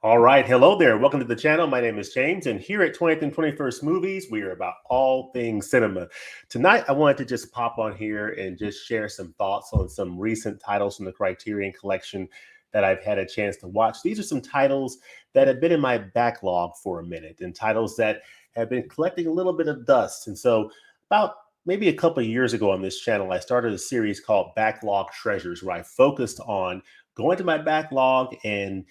All right. Hello there. Welcome to the channel. My name is James, and here at 20th and 21st Movies, we are about all things cinema. Tonight, I wanted to just pop on here and just share some thoughts on some recent titles from the Criterion Collection that I've had a chance to watch. These are some titles that have been in my backlog for a minute and titles that have been collecting a little bit of dust. And so, about maybe a couple of years ago on this channel, I started a series called Backlog Treasures, where I focused on going to my backlog and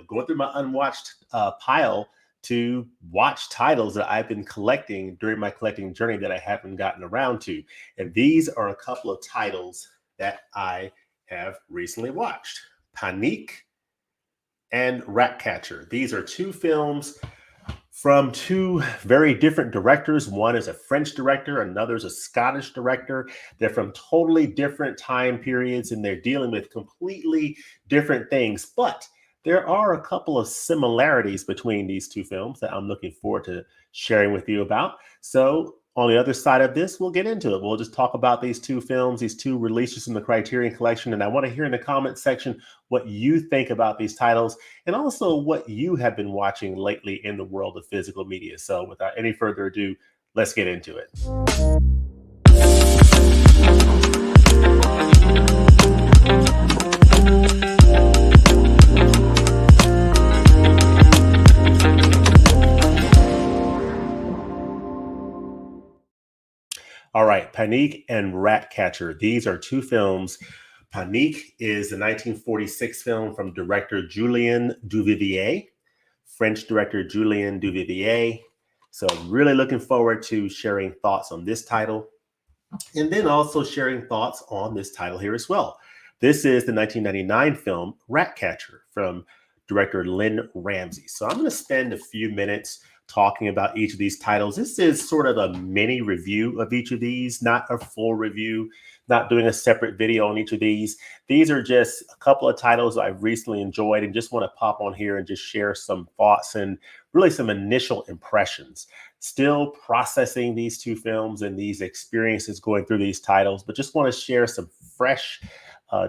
going through my unwatched pile to watch titles that I've been collecting during my collecting journey that I haven't gotten around to. And these are a couple of titles that I have recently watched: Panique and Ratcatcher. These are two films from two very different directors. One is a French director, another is a Scottish director. They're from totally different time periods and they're dealing with completely different things. But there are a couple of similarities between these two films that I'm looking forward to sharing with you about. So on the other side of this, we'll get into it. We'll just talk about these two films, these two releases from the Criterion Collection. And I want to hear in the comments section what you think about these titles and also what you have been watching lately in the world of physical media. So without any further ado, let's get into it. All right, Panique and Ratcatcher. These are two films. Panique is the 1946 film from director Julien Duvivier, French director Julien Duvivier. So I'm really looking forward to sharing thoughts on this title and then also sharing thoughts on this title here as well. This is the 1999 film Ratcatcher from director Lynne Ramsay. So I'm going to spend a few minutes talking about each of these titles. This is sort of a mini review of each of these, not a full review, not doing a separate video on each of these. These are just a couple of titles I've recently enjoyed and just want to pop on here and just share some thoughts and really some initial impressions. Still processing these two films and these experiences going through these titles, but just want to share some fresh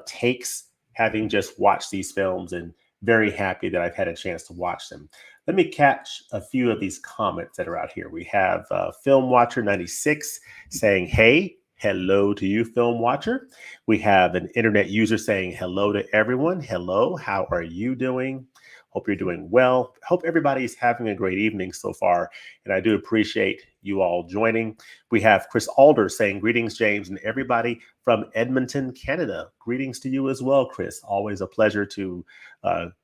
takes having just watched these films and very happy that I've had a chance to watch them. Let me catch a few of these comments that are out here. We have Film Watcher 96 saying, hey, hello to you, Film Watcher. We have an internet user saying hello to everyone. Hello, how are you doing? Hope you're doing well. Hope everybody's having a great evening so far. And I do appreciate you all joining. We have Chris Alder saying, greetings, James, and everybody from Edmonton, Canada. Greetings to you as well, Chris. Always a pleasure to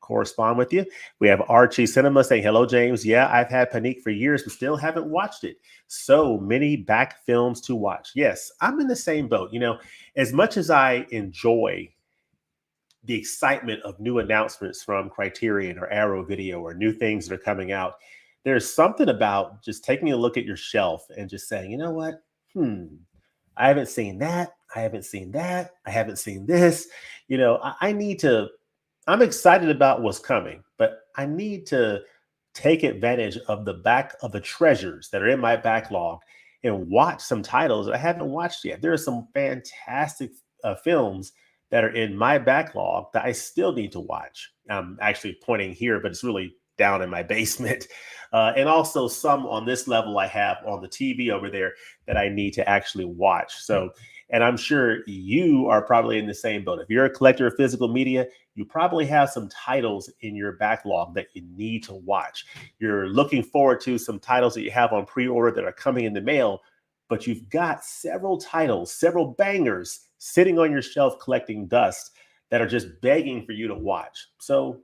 correspond with you. We have Archie Cinema saying, hello, James. Yeah, I've had Panique for years, but still haven't watched it. So many back films to watch. Yes, I'm in the same boat. As much as I enjoy the excitement of new announcements from Criterion or Arrow Video or new things that are coming out, there's something about just taking a look at your shelf and just saying, you know what? I haven't seen that. I haven't seen that. I haven't seen this. I need to, I'm excited about what's coming, but I need to take advantage of the treasures that are in my backlog and watch some titles that I haven't watched yet. There are some fantastic films that are in my backlog that I still need to watch. I'm actually pointing here, but it's really down in my basement. And also some on this level I have on the TV over there that I need to actually watch. So, and I'm sure you are probably in the same boat. If you're a collector of physical media, you probably have some titles in your backlog that you need to watch. You're looking forward to some titles that you have on pre-order that are coming in the mail, but you've got several titles, several bangers sitting on your shelf collecting dust that are just begging for you to watch. So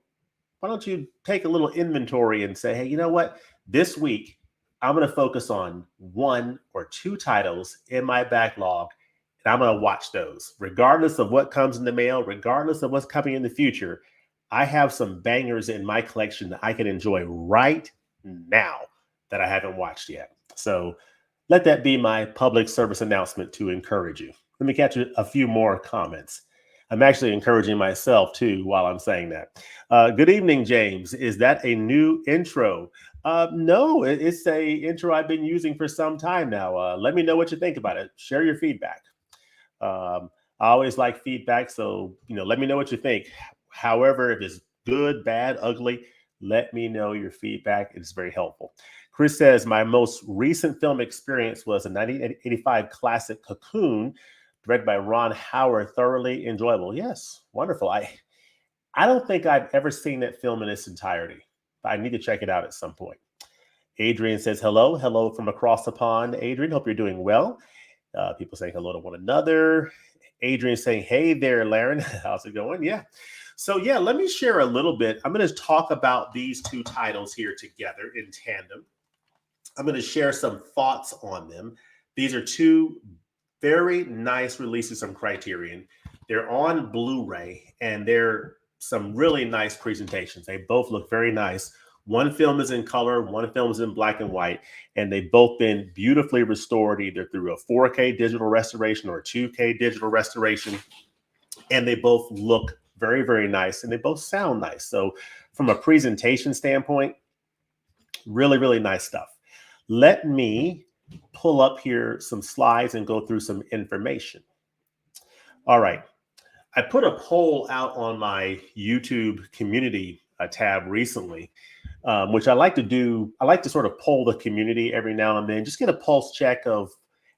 why don't you take a little inventory and say, hey, you know what? This week, I'm going to focus on one or two titles in my backlog, and I'm going to watch those. Regardless of what comes in the mail, regardless of what's coming in the future, I have some bangers in my collection that I can enjoy right now that I haven't watched yet. So let that be my public service announcement to encourage you. Let me catch a few more comments. I'm actually encouraging myself too while I'm saying that. Good evening, James. Is that a new intro? No, it's a intro I've been using for some time now. Let me know what you think about it. Share your feedback. I always like feedback, so let me know what you think. However, if it's good, bad, ugly, Let me know your feedback. It's very helpful. Chris says, my most recent film experience was a 1985 classic, Cocoon, directed by Ron Howard. Thoroughly enjoyable. Yes, wonderful. I don't think I've ever seen that film in its entirety. I need to check it out at some point. Adrian says, hello. Hello from across the pond. Adrian, hope you're doing well. People saying hello to one another. Adrian saying, hey there, Laren. How's it going? Yeah. So yeah, let me share a little bit. I'm going to talk about these two titles here together in tandem. I'm going to share some thoughts on them. These are two very nice releases from Criterion. They're on Blu-ray, and they're some really nice presentations. They both look very nice. One film is in color, one film is in black and white, and they've both been beautifully restored either through a 4K digital restoration or a 2K digital restoration. And they both look very, very nice, and they both sound nice. So from a presentation standpoint, really, really nice stuff. Let me pull up here some slides and go through some information. All right. I put a poll out on my YouTube community tab recently, which I like to do. I like to sort of poll the community every now and then, just get a pulse check of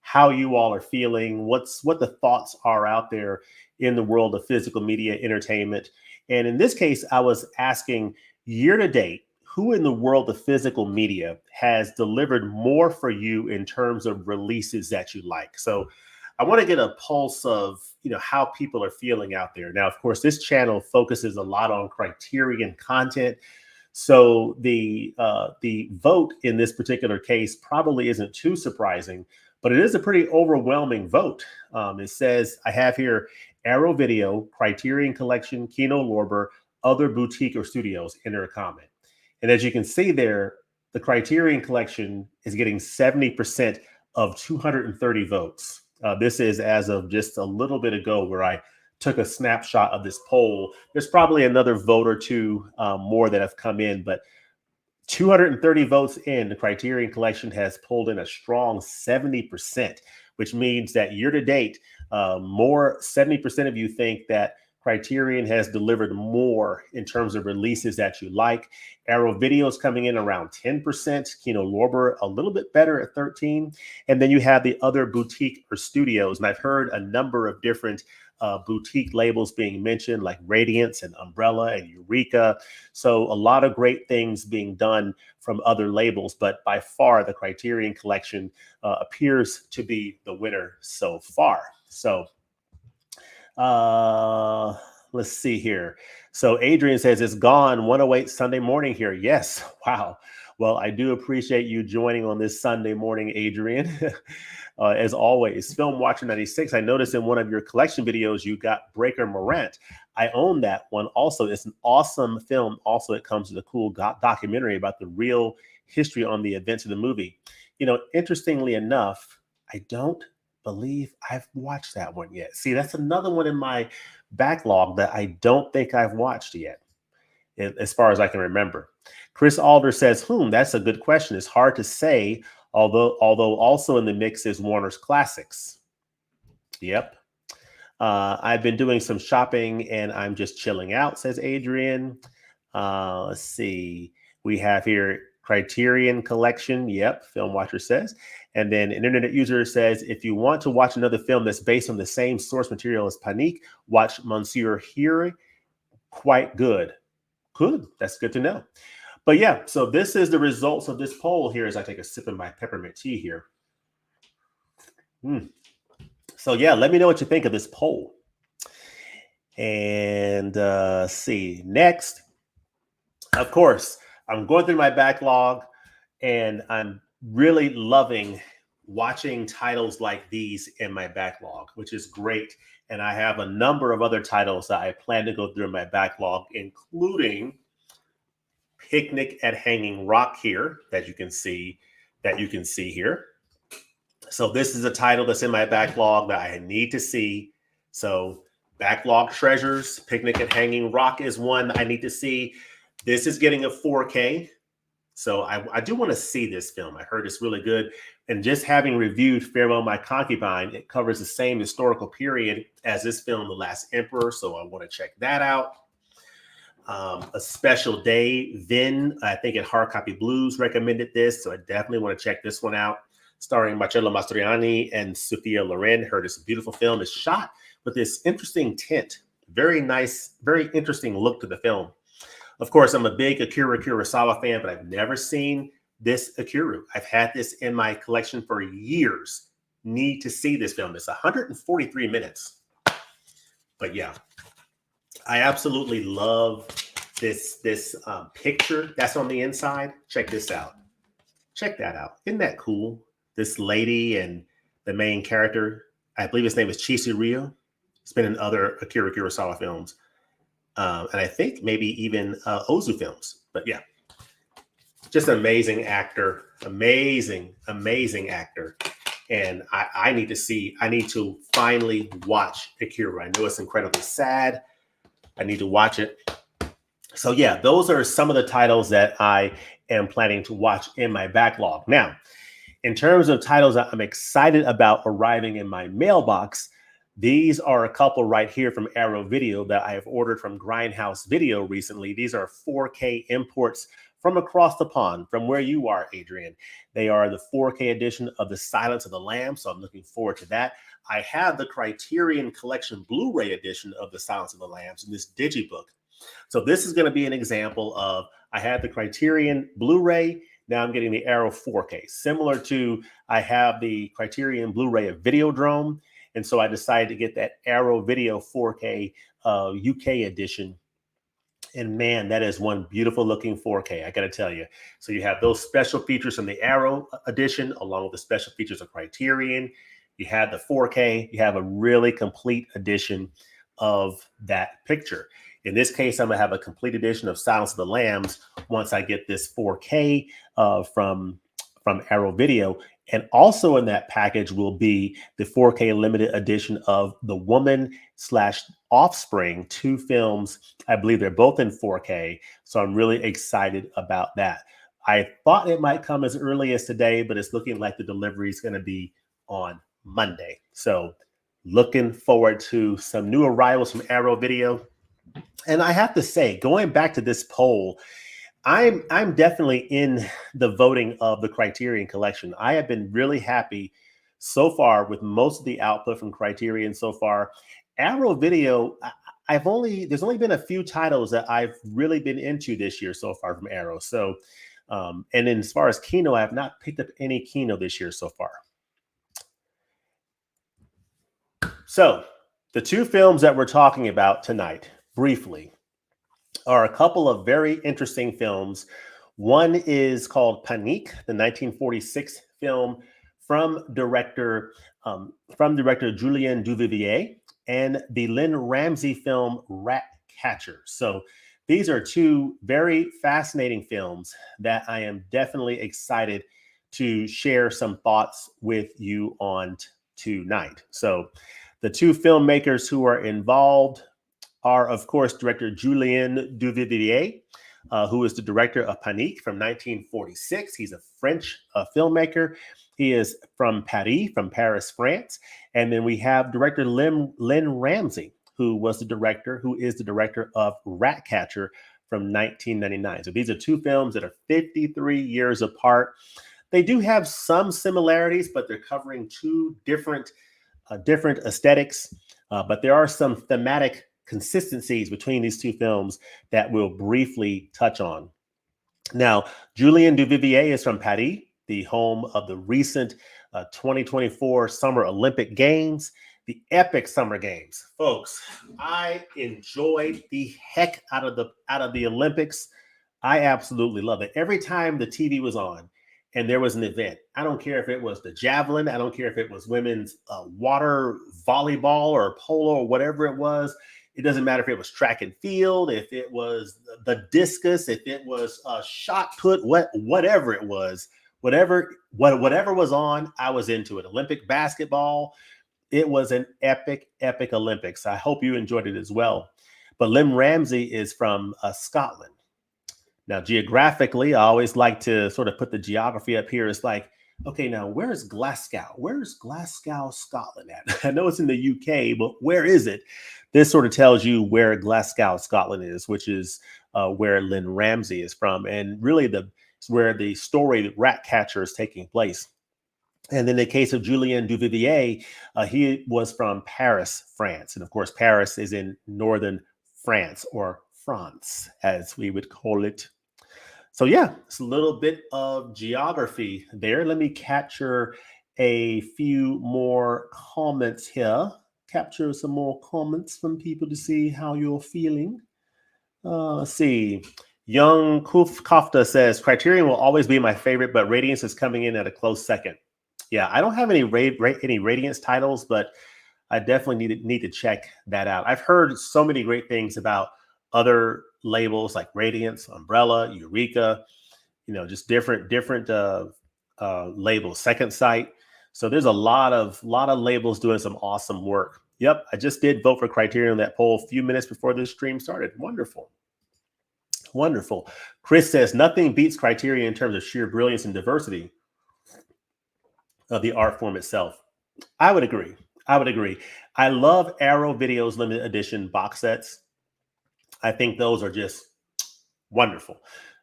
how you all are feeling, what the thoughts are out there in the world of physical media entertainment. And in this case, I was asking, year to date, who in the world of physical media has delivered more for you in terms of releases that you like? So I want to get a pulse of, how people are feeling out there. Now, of course, this channel focuses a lot on Criterion content. So the vote in this particular case probably isn't too surprising, but it is a pretty overwhelming vote. It says, I have here Arrow Video, Criterion Collection, Kino Lorber, other boutique or studios, enter a comment. And as you can see there, the Criterion Collection is getting 70% of 230 votes. This is as of just a little bit ago where I took a snapshot of this poll. There's probably another vote or two more that have come in, but 230 votes in, the Criterion Collection has pulled in a strong 70%, which means that year to date, 70% of you think that Criterion has delivered more in terms of releases that you like. Arrow Video is coming in around 10%. Kino Lorber a little bit better at 13%. And then you have the other boutique or studios. And I've heard a number of different boutique labels being mentioned, like Radiance and Umbrella and Eureka. So a lot of great things being done from other labels. But by far, the Criterion Collection appears to be the winner so far. So let's see here. So Adrian says it's gone 108 Sunday morning here. Yes. Wow. Well, I do appreciate you joining on this Sunday morning, Adrian. As always, Film Watcher 96. I noticed in one of your collection videos, you got Breaker Morant. I own that one also. It's an awesome film. Also, it comes with a cool documentary about the real history on the events of the movie. Interestingly enough, I don't believe I've watched that one yet. See, that's another one in my backlog that I don't think I've watched yet, as far as I can remember. Chris Alder says, that's a good question. It's hard to say, although also in the mix is Warner's Classics. Yep. I've been doing some shopping and I'm just chilling out, says Adrian. Let's see. We have here Criterion Collection. Yep, Film Watcher says. And then an internet user says, if you want to watch another film that's based on the same source material as Panique, watch Monsieur Here. Quite good. Good. That's good to know. But yeah, so this is the results of this poll here as I take a sip of my peppermint tea here. So yeah, let me know what you think of this poll. And see, next, of course, I'm going through my backlog and I'm really loving watching titles like these in my backlog, which is great. And I have a number of other titles that I plan to go through in my backlog, including Picnic at Hanging Rock here that you can see here. So this is a title that's in my backlog that I need to see. So Backlog Treasures, Picnic at Hanging Rock is one I need to see. This is getting a 4K. So I do want to see this film. I heard it's really good. And just having reviewed Farewell My Concubine, it covers the same historical period as this film, The Last Emperor. So I want to check that out. A Special Day. Vin, I think at Hard Copy Blues recommended this, so I definitely want to check this one out. Starring Marcello Mastroianni and Sophia Loren. Heard it's a beautiful film. It's shot with this interesting tint. Very nice, very interesting look to the film. Of course, I'm a big Akira Kurosawa fan, but I've never seen this Akira. I've had this in my collection for years. Need to see this film. It's 143 minutes. But yeah, I absolutely love this picture that's on the inside. Check this out. Check that out. Isn't that cool? This lady and the main character, I believe his name is Chizuru. He's been in other Akira Kurosawa films. And I think maybe even Ozu films. But yeah, just an amazing actor. Amazing actor. And I need to finally watch Akira. I know it's incredibly sad. I need to watch it. So yeah, those are some of the titles that I am planning to watch in my backlog. Now, in terms of titles that I'm excited about arriving in my mailbox, these are a couple right here from Arrow Video that I have ordered from Grindhouse Video recently. These are 4K imports from across the pond, from where you are, Adrian. They are the 4K edition of The Silence of the Lambs, so I'm looking forward to that. I have the Criterion Collection Blu-ray edition of The Silence of the Lambs in this digibook. So this is going to be an example of, I had the Criterion Blu-ray, now I'm getting the Arrow 4K. Similar to, I have the Criterion Blu-ray of Videodrome, and so I decided to get that Arrow Video 4K UK edition. And man, that is one beautiful looking 4K, I got to tell you. So you have those special features from the Arrow edition, along with the special features of Criterion. You have the 4K, you have a really complete edition of that picture. In this case, I'm going to have a complete edition of Silence of the Lambs once I get this 4K from Arrow Video. And also in that package will be the 4K limited edition of The Woman/Offspring, 2 films. I believe they're both in 4K. So I'm really excited about that. I thought it might come as early as today, but it's looking like the delivery is going to be on Monday. So looking forward to some new arrivals from Arrow Video. And I have to say, going back to this poll, I'm definitely in the voting of the Criterion Collection. I have been really happy so far with most of the output from Criterion so far. Arrow Video, there's only been a few titles that I've really been into this year so far from Arrow. So, and then as far as Kino, I have not picked up any Kino this year so far. So the 2 films that we're talking about tonight, briefly, are a couple of very interesting films. One is called Panique, the 1946 film from director Julien Duvivier, and the Lynne Ramsay film Ratcatcher. So these are 2 very fascinating films that I am definitely excited to share some thoughts with you on tonight. So the 2 filmmakers who are involved are, of course, director Julien Duvivier, who is the director of Panique from 1946. He's a French filmmaker. He is from Paris, France. And then we have director Lynne Ramsay, who is the director of Ratcatcher from 1999. So these are 2 films that are 53 years apart. They do have some similarities, but they're covering 2 different aesthetics. But there are some thematic consistencies between these 2 films that we'll briefly touch on. Now, Julien Duvivier is from Paris, the home of the recent 2024 Summer Olympic Games, the epic Summer Games. Folks, I enjoyed the heck out of the Olympics. I absolutely love it. Every time the TV was on and there was an event, I don't care if it was the javelin, I don't care if it was women's water volleyball or polo or whatever it was. It doesn't matter if it was track and field, if it was the discus, if it was shot put, whatever it was, whatever was on, I was into it. Olympic basketball, it was an epic Olympics. I hope you enjoyed it as well. But Lynne Ramsay is from Scotland. Now, geographically, I always like to sort of put the geography up here. It's like Okay, now where is Glasgow? Where is Glasgow, Scotland at? I know it's in the UK, but where is it? This sort of tells you where Glasgow, Scotland is, which is where Lynne Ramsay is from, and really it's where the story Ratcatcher is taking place. And in the case of Julien Duvivier, he was from Paris, France, and of course, Paris is in northern France, or France, as we would call it. So yeah, it's a little bit of geography there. Let me capture a few more comments here. Capture some more comments from people to see how you're feeling. Let's see. Young Kofta says Criterion will always be my favorite, but Radiance is coming in at a close second. Yeah, I don't have any any Radiance titles, but I definitely need to check that out. I've heard so many great things about other labels like Radiance, Umbrella, Eureka, just different labels, Second Sight. So there's a lot of labels doing some awesome work. Yep, I just did vote for Criterion in that poll a few minutes before this stream started. Wonderful. Wonderful. Chris says nothing beats Criterion in terms of sheer brilliance and diversity of the art form itself. I would agree. I love Arrow Video's limited edition box sets. I think those are just wonderful.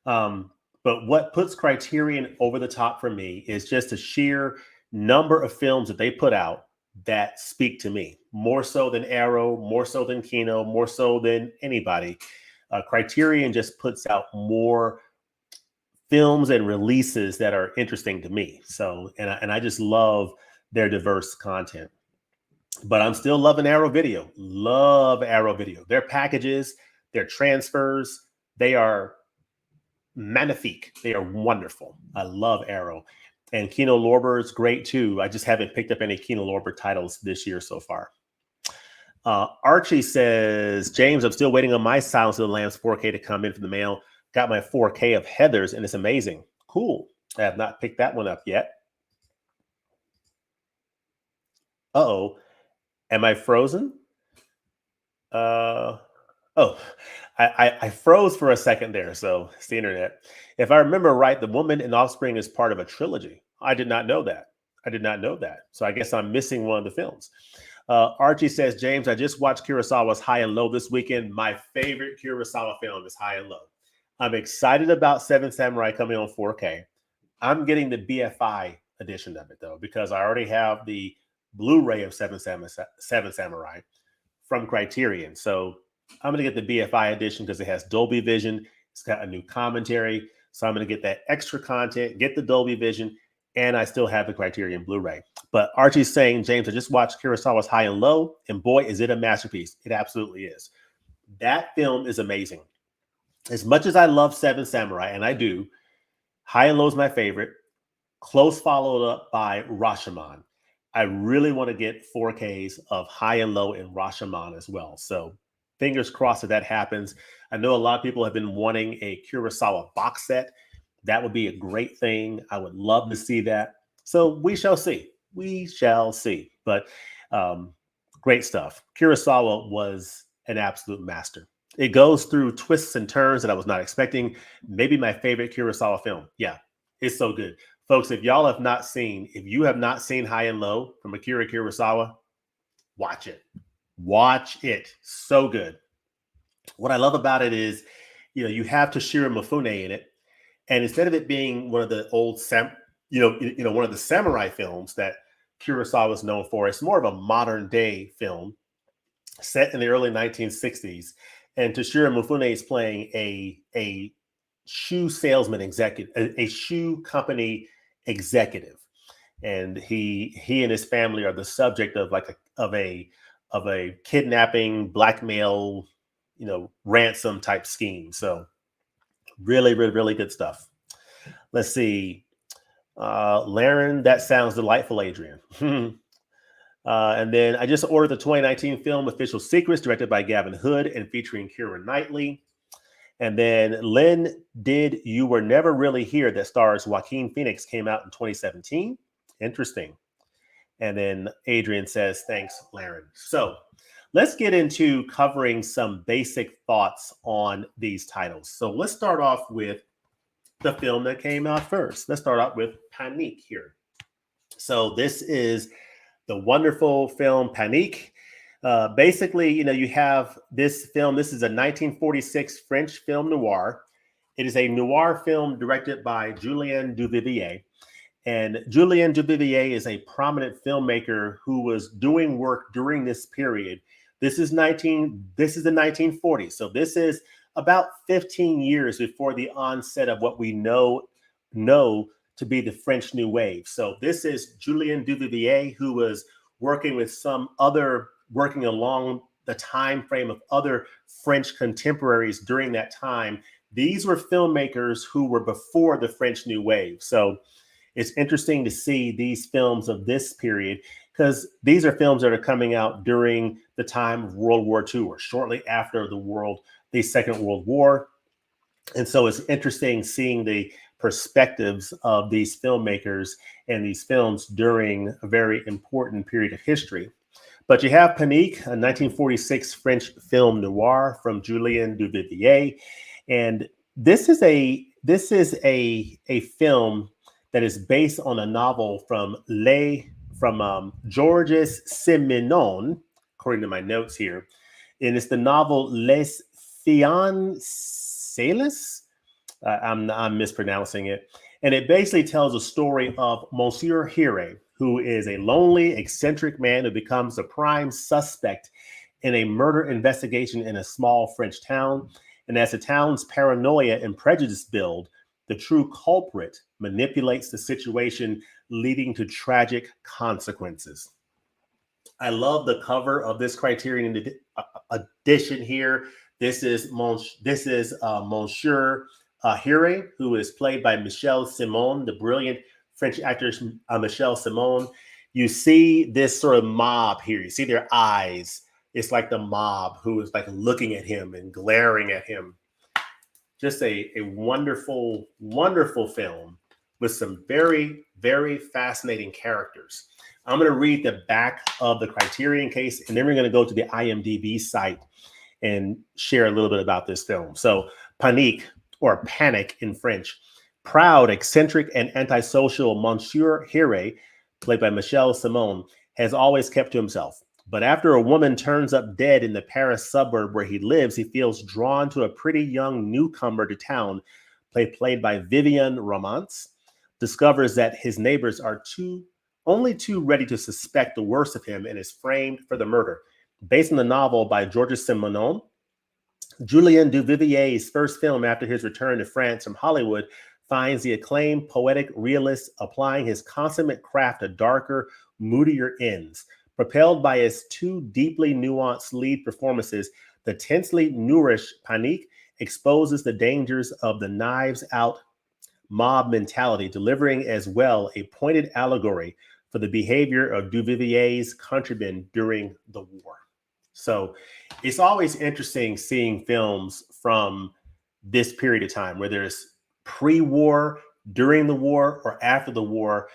But what puts Criterion over the top for me is just the sheer number of films that they put out that speak to me, more so than Arrow, more so than Kino, more so than anybody. Criterion just puts out more films and releases that are interesting to me. So, and I just love their diverse content. But I'm still loving Arrow Video. Love Arrow Video. Their packages, their transfers, they are magnifique. They are wonderful. I love Arrow. And Kino Lorber is great too. I just haven't picked up any Kino Lorber titles this year so far. Archie says, James, I'm still waiting on my Silence of the Lambs 4K to come in from the mail. Got my 4K of Heathers, and it's amazing. Cool. I have not picked that one up yet. Uh-oh. Am I frozen? I froze for a second there. So it's the internet. If I remember right, The Woman in Offspring is part of a trilogy. I did not know that. So I guess I'm missing one of the films. Archie says, James, I just watched Kurosawa's High and Low this weekend. My favorite Kurosawa film is High and Low. I'm excited about Seven Samurai coming on 4K. I'm getting the BFI edition of it, though, because I already have the Blu-ray of Seven Samurai from Criterion. So I'm going to get the BFI edition because it has Dolby Vision. It's got a new commentary. So I'm going to get that extra content, get the Dolby Vision, and I still have the Criterion Blu-ray. But Archie's saying, James, I just watched Kurosawa's High and Low, and boy, is it a masterpiece. It absolutely is. That film is amazing. As much as I love Seven Samurai, and I do, High and Low is my favorite, close followed up by Rashomon. I really want to get 4Ks of High and Low and Rashomon as well. So fingers crossed that happens. I know a lot of people have been wanting a Kurosawa box set. That would be a great thing. I would love to see that. So we shall see. But great stuff. Kurosawa was an absolute master. It goes through twists and turns that I was not expecting. Maybe my favorite Kurosawa film. Yeah, it's so good. Folks, if you have not seen High and Low from Akira Kurosawa, watch it. Watch it. So good. What I love about it is, you have Toshiro Mifune in it. And instead of it being one of the old, one of the samurai films that Kurosawa is known for, it's more of a modern day film set in the early 1960s. And Toshiro Mifune is playing a shoe salesman executive, a shoe company executive, and he and his family are the subject of a kidnapping, blackmail, ransom type scheme. So really, really, really good stuff. Let's see. Laren, that sounds delightful, Adrian. And then I just ordered the 2019 film Official Secrets, directed by Gavin Hood and featuring Keira Knightley. And then Lynn did You Were Never Really Here, that stars Joaquin Phoenix, came out in 2017. Interesting. And then Adrian says, thanks, Laren. So let's get into covering some basic thoughts on these titles. So let's start off with the film that came out first. Let's start out with Panique here. So this is the wonderful film Panique. Basically, you have this film. This is a 1946 French film noir. It is a noir film directed by Julien Duvivier. And Julien Duvivier is a prominent filmmaker who was doing work during this period. This is the 1940s. So this is about 15 years before the onset of what we know to be the French New Wave. So this is Julien Duvivier, who was working along the time frame of other French contemporaries during that time. These were filmmakers who were before the French New Wave. So it's interesting to see these films of this period, because these are films that are coming out during the time of World War II or shortly after the Second World War. And so it's interesting seeing the perspectives of these filmmakers and these films during a very important period of history. But you have Panique, a 1946 French film noir from Julien Duvivier. And this is a film that is based on a novel from Georges Simenon, according to my notes here. And it's the novel Les Fiancés. I'm mispronouncing it. And it basically tells a story of Monsieur Hire, who is a lonely, eccentric man who becomes the prime suspect in a murder investigation in a small French town. And as the town's paranoia and prejudice build, the true culprit manipulates the situation, leading to tragic consequences. I love the cover of this Criterion edition here. This is Monsieur Hire, who is played by Michel Simon, the brilliant French actress Michel Simon. You see this sort of mob here. You see their eyes. It's like the mob who is like looking at him and glaring at him. Just a wonderful, wonderful film with some very, very fascinating characters. I'm going to read the back of the Criterion case, and then we're going to go to the IMDb site and share a little bit about this film. So Panique, or Panic in French. Proud, eccentric, and antisocial Monsieur Hire, played by Michel Simon, has always kept to himself. But after a woman turns up dead in the Paris suburb where he lives, he feels drawn to a pretty young newcomer to town, played by Viviane Romance, discovers that his neighbors are only too ready to suspect the worst of him, and is framed for the murder. Based on the novel by Georges Simenon, Julien Duvivier's first film after his return to France from Hollywood finds the acclaimed poetic realist applying his consummate craft to darker, moodier ends. Propelled by his two deeply nuanced lead performances, the tensely nourished Panique exposes the dangers of the knives-out mob mentality, delivering as well a pointed allegory for the behavior of Duvivier's countrymen during the war. So it's always interesting seeing films from this period of time, whether it's pre-war, during the war, or after the war.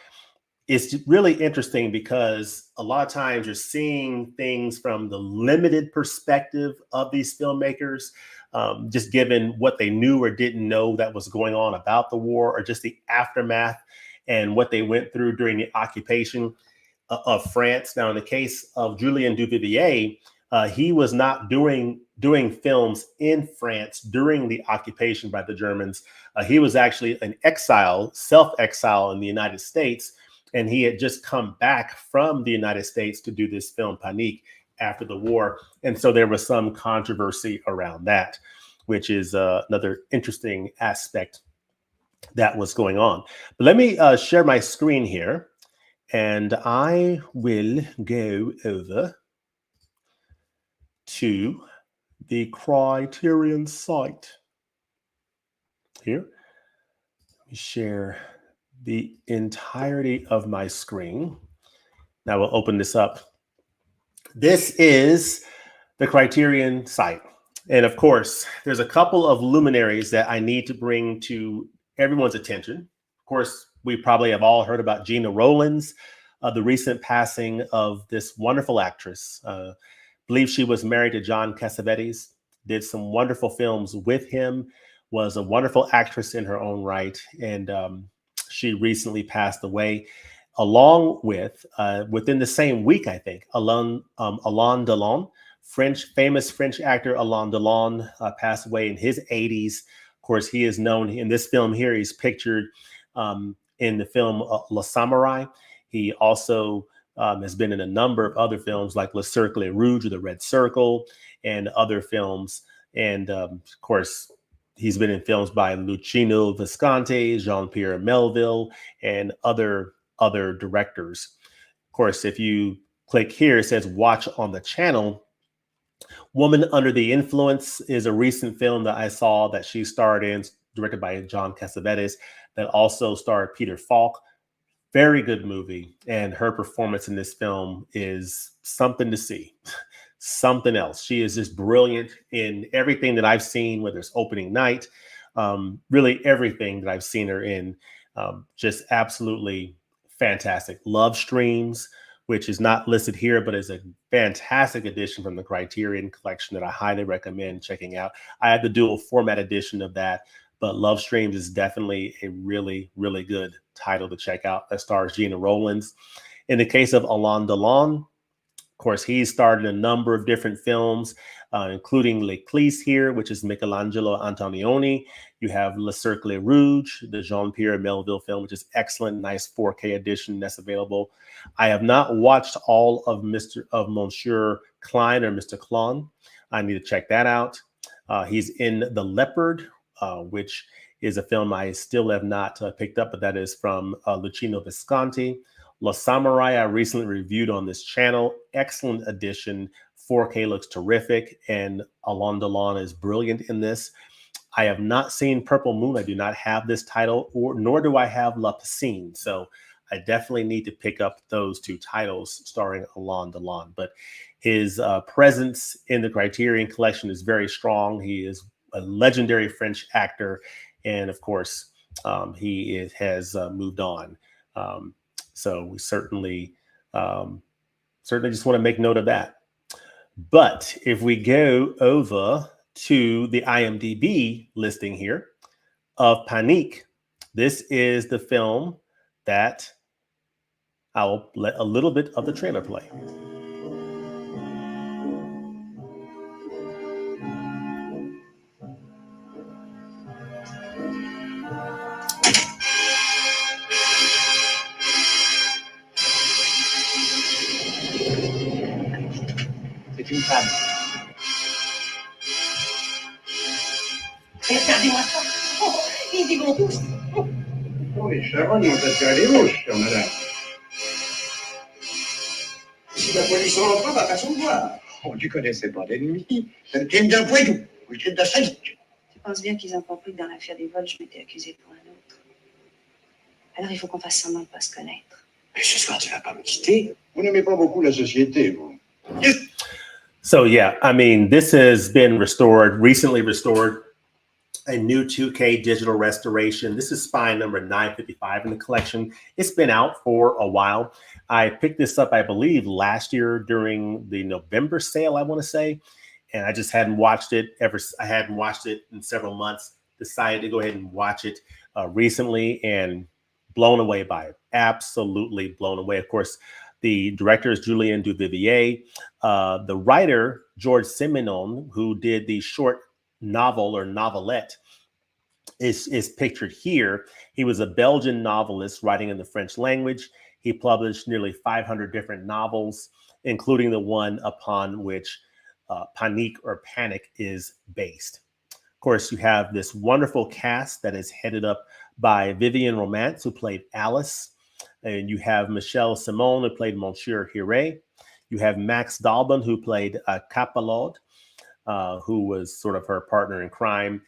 It's really interesting because a lot of times you're seeing things from the limited perspective of these filmmakers, just given what they knew or didn't know that was going on about the war, or just the aftermath and what they went through during the occupation of France. Now, in the case of Julien Duvivier, he was not doing films in France during the occupation by the Germans. He was actually an self-exile in the United States. And he had just come back from the United States to do this film Panique after the war. And so there was some controversy around that, which is another interesting aspect that was going on. But let me share my screen here, and I will go over to the Criterion site here. Let me share the entirety of my screen. Now we'll open this up. This is the Criterion site. And of course, there's a couple of luminaries that I need to bring to everyone's attention. Of course, we probably have all heard about Gena Rowlands, the recent passing of this wonderful actress. I believe she was married to John Cassavetes, did some wonderful films with him, was a wonderful actress in her own right. And she recently passed away. along with, within the same week, I think, Alain Delon, famous French actor Alain Delon, passed away in his 80s. Of course, he is known in this film here. He's pictured in the film Le Samouraï. He also has been in a number of other films like Le Cercle Rouge, or The Red Circle, and other films. And of course, he's been in films by Luchino Visconti, Jean-Pierre Melville, and other directors. Of course, if you click here, it says watch on the channel. Woman Under the Influence is a recent film that I saw that she starred in, directed by John Cassavetes, that also starred Peter Falk. Very good movie. And her performance in this film is something to see. Something else. She is just brilliant in everything that I've seen, whether it's opening night, really everything that I've seen her in. Just absolutely fantastic. Love Streams, which is not listed here, but is a fantastic edition from the Criterion Collection that I highly recommend checking out. I have the dual format edition of that, but Love Streams is definitely a really, really good title to check out. That stars Gina Rowlands. In the case of Alain Delon, of course, he's starred in a number of different films, including L'Eclisse here, which is Michelangelo Antonioni. You have Le Cercle Rouge, the Jean-Pierre Melville film, which is excellent, nice 4K edition that's available. I have not watched all of Monsieur Klein or Mr. Klon. I need to check that out. He's in The Leopard, which is a film I still have not picked up, but that is from Luchino Visconti. Le Samouraï, I recently reviewed on this channel. Excellent edition. 4K looks terrific, and Alain Delon is brilliant in this. I have not seen Purple Moon. I do not have this title, nor do I have La Piscine. So I definitely need to pick up those two titles starring Alain Delon. But his presence in the Criterion Collection is very strong. He is a legendary French actor, and of course, he has moved on. So we certainly just want to make note of that. But if we go over to the IMDb listing here of Panique, this is the film that I'll let a little bit of the trailer play. C'est une femme. Regardez-moi ça. Oh, ils y vont tous. Oh, les charognes ont attiré les mouches, chère madame. Si la police en pas, va pas s'en voir. Oh, tu connaissais pas d'ennemis. C'est le crime d'un voyou, le crime d'un sadique. Tu penses bien qu'ils ont compris que dans l'affaire des vols, je m'étais accusée pour un autre. Alors il faut qu'on fasse semblant de ne pas se connaître. Mais ce soir, tu vas pas me quitter. Vous n'aimez pas beaucoup la société, vous. So yeah, I mean, this has been recently restored, a new 2K digital restoration. This is spine number 955 in the collection. It's been out for a while. I picked this up, I believe, last year during the November sale, I want to say, and I just hadn't watched it I hadn't watched it in several months. Decided to go ahead and watch it recently, and blown away by it. Absolutely blown away. Of course, the director is Julien Duvivier. The writer, George Simenon, who did the short novel or novelette, is pictured here. He was a Belgian novelist writing in the French language. He published nearly 500 different novels, including the one upon which Panique or Panic is based. Of course, you have this wonderful cast that is headed up by Vivienne Romance, who played Alice. And you have Michel Simon, who played Monsieur Hiré. You have Max Dalban, who played Capelod, who was sort of her partner in crime.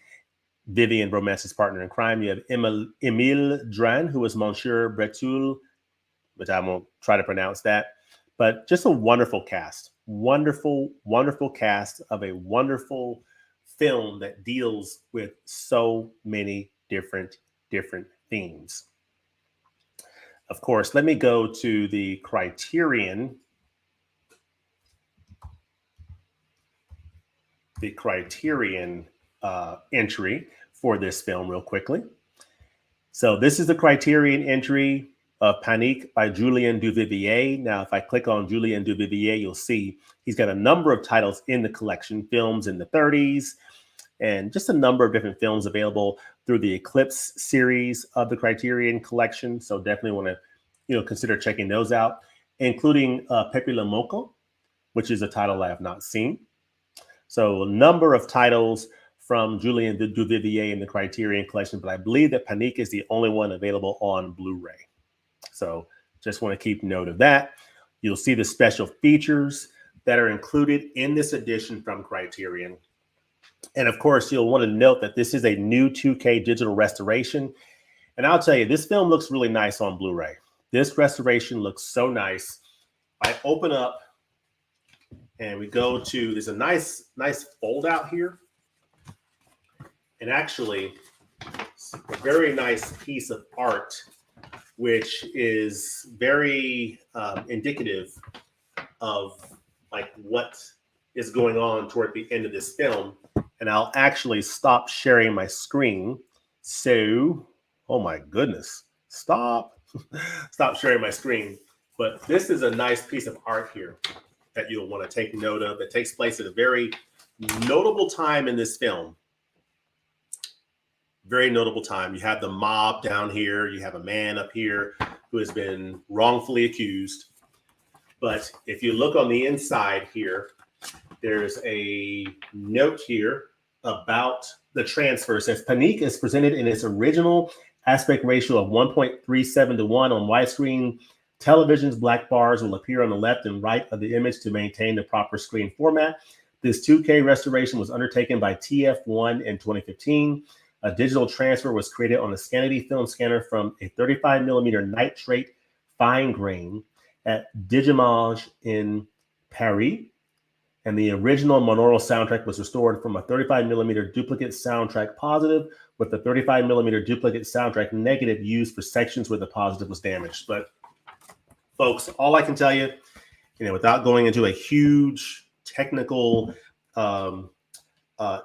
Vivienne Romance's partner in crime. You have Émile Dran, who was Monsieur Bretul, which I won't try to pronounce that. But just a wonderful cast. Wonderful, wonderful cast of a wonderful film that deals with so many different themes. Of course, let me go to the Criterion. The Criterion entry for this film real quickly. So this is the Criterion entry. of Panique by Julien Duvivier. Now, if I click on Julien Duvivier, you'll see he's got a number of titles in the collection, films in the 30s, and just a number of different films available through the Eclipse series of the Criterion Collection. So definitely want to, consider checking those out, including Pepe Le Moco, which is a title I have not seen. So a number of titles from Julien Duvivier in the Criterion Collection, but I believe that Panique is the only one available on Blu-ray. So just want to keep note of that. You'll see the special features that are included in this edition from Criterion. And of course, you'll want to note that this is a new 2K digital restoration. And I'll tell you, this film looks really nice on Blu-ray. This restoration looks so nice. I open up and we go to, there's a nice fold out here. And actually, a very nice piece of art, which is very indicative of like what is going on toward the end of this film. And I'll actually stop sharing my screen. So, oh my goodness, stop sharing my screen. But this is a nice piece of art here that you'll want to take note of. It takes place at a very notable time in this film. Very notable time. You have the mob down here. You have a man up here who has been wrongfully accused. But if you look on the inside here, there's a note here about the transfer. It says Panique is presented in its original aspect ratio of 1.37 to 1 on widescreen television's. Black bars will appear on the left and right of the image to maintain the proper screen format. This 2K restoration was undertaken by TF1 in 2015. A digital transfer was created on a Scanity film scanner from a 35mm nitrate fine grain at Digimage in Paris. And the original monaural soundtrack was restored from a 35mm duplicate soundtrack positive with the 35mm duplicate soundtrack negative used for sections where the positive was damaged. But folks, all I can tell you, without going into a huge technical